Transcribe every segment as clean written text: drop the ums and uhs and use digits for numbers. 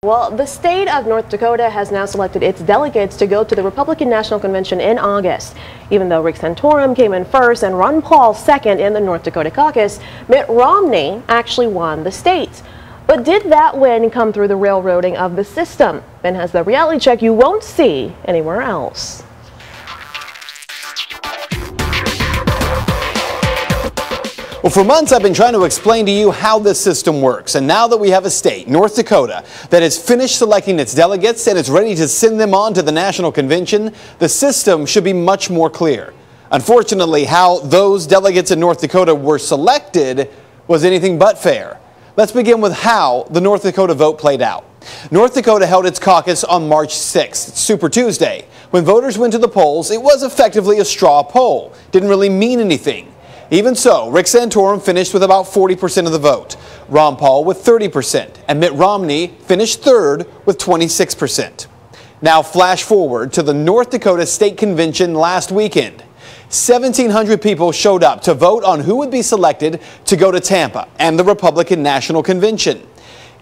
Well, the state of North Dakota has now selected its delegates to go to the Republican National Convention in August. Even though Rick Santorum came in first and Ron Paul second in the North Dakota Caucus, Mitt Romney actually won the state. But did that win come through the railroading of the system? Ben has the reality check you won't see anywhere else. Well, for months I've been trying to explain to you how this system works, and now that we have a state, North Dakota, that has finished selecting its delegates and is ready to send them on to the National Convention, the system should be much more clear. Unfortunately, how those delegates in North Dakota were selected was anything but fair. Let's begin with how the North Dakota vote played out. North Dakota held its caucus on March 6th, Super Tuesday. When voters went to the polls, it was effectively a straw poll. Didn't really mean anything. Even so, Rick Santorum finished with about 40% of the vote, Ron Paul with 30%, and Mitt Romney finished third with 26%. Now flash forward to the North Dakota State Convention last weekend. 1,700 people showed up to vote on who would be selected to go to Tampa and the Republican National Convention.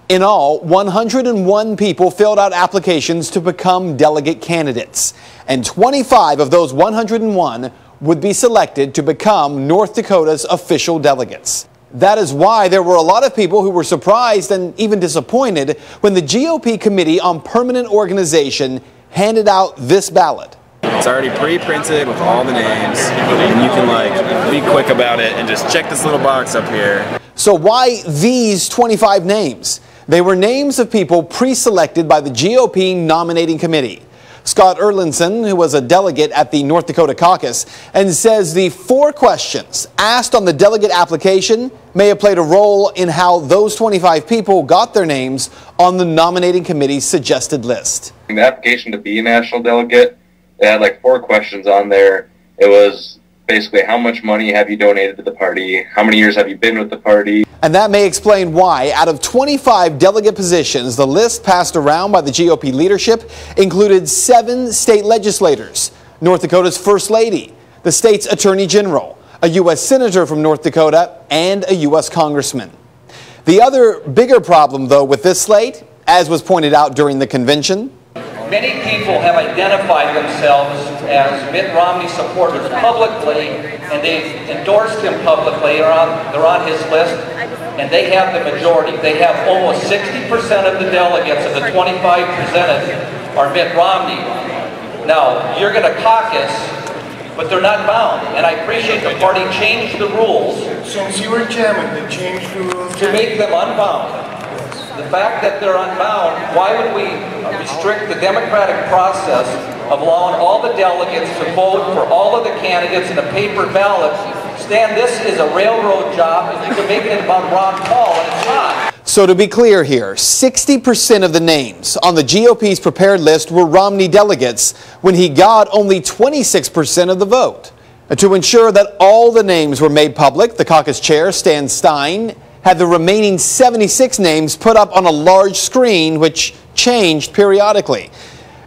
In all, 101 people filled out applications to become delegate candidates, and 25 of those 101 would be selected to become North Dakota's official delegates. That is why there were a lot of people who were surprised and even disappointed when the GOP Committee on Permanent Organization handed out this ballot. It's already pre-printed with all the names, and you can be quick about it and just check this little box up here. So why these 25 names? They were names of people pre-selected by the GOP nominating committee. Scott Erlinson, who was a delegate at the North Dakota Caucus, and says the 4 questions asked on the delegate application may have played a role in how those 25 people got their names on the nominating committee's suggested list. The application to be a national delegate, they had 4 questions on there. It was basically, how much money have you donated to the party? How many years have you been with the party? And that may explain why, out of 25 delegate positions, the list passed around by the GOP leadership included 7 state legislators, North Dakota's First Lady, the state's Attorney General, a U.S. Senator from North Dakota, and a U.S. Congressman. The other bigger problem, though, with this slate, as was pointed out during the convention, many people have identified themselves as Mitt Romney supporters publicly, and they've endorsed him publicly. They're on his list, and they have the majority. They have almost 60% of the delegates of the 25 presented are Mitt Romney. Now, you're going to caucus, but they're not bound, and I appreciate the party changed the rules. Since you were chairman, they changed the rules to make them unbound. The fact that they're unbound, why would we restrict the democratic process of allowing all the delegates to vote for all of the candidates in a paper ballot? Stan, this is a railroad job, and you can make it about Ron Paul, and it's not. So to be clear here, 60% of the names on the GOP's prepared list were Romney delegates when he got only 26% of the vote. And to ensure that all the names were made public, the caucus chair, Stan Stein, had the remaining 76 names put up on a large screen, which changed periodically.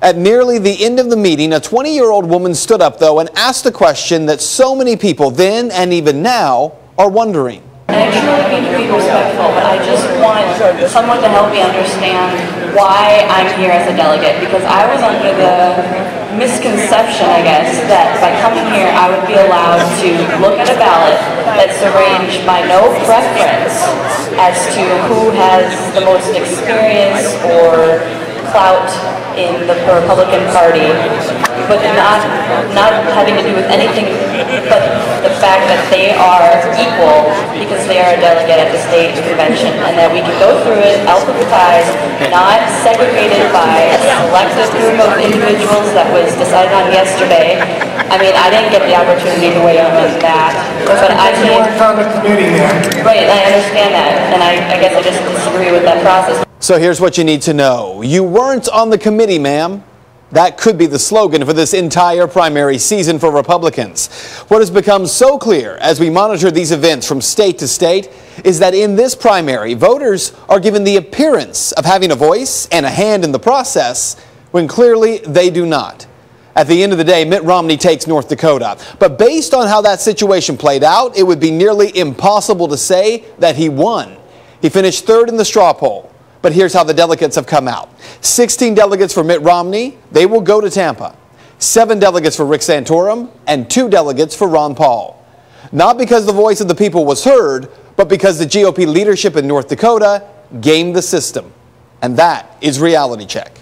At nearly the end of the meeting, a 20-year-old woman stood up, though, and asked the question that so many people then and even now are wondering. I truly mean to be respectful, but I just want someone to help me understand why I'm here as a delegate, because I was under the misconception, I guess, that by coming here I would be allowed to look at a ballot that's arranged by no preference as to who has the most experience or clout in the Republican Party, but not having to do with anything but the fact that they are equal because they are a delegate at the state convention, and that we can go through it alphabetized, not segregated by a selected group of individuals that was decided on yesterday. I mean, I didn't get the opportunity to weigh in on that, but I mean, right, I understand that, and I guess I just disagree with that process. So here's what you need to know. You weren't on the committee, ma'am. That could be the slogan for this entire primary season for Republicans. What has become so clear as we monitor these events from state to state is that in this primary, voters are given the appearance of having a voice and a hand in the process when clearly they do not. At the end of the day, Mitt Romney takes North Dakota. But based on how that situation played out, it would be nearly impossible to say that he won. He finished third in the straw poll. But here's how the delegates have come out. 16 delegates for Mitt Romney. They will go to Tampa. 7 delegates for Rick Santorum and 2 delegates for Ron Paul. Not because the voice of the people was heard, but because the GOP leadership in North Dakota gamed the system. And that is Reality Check.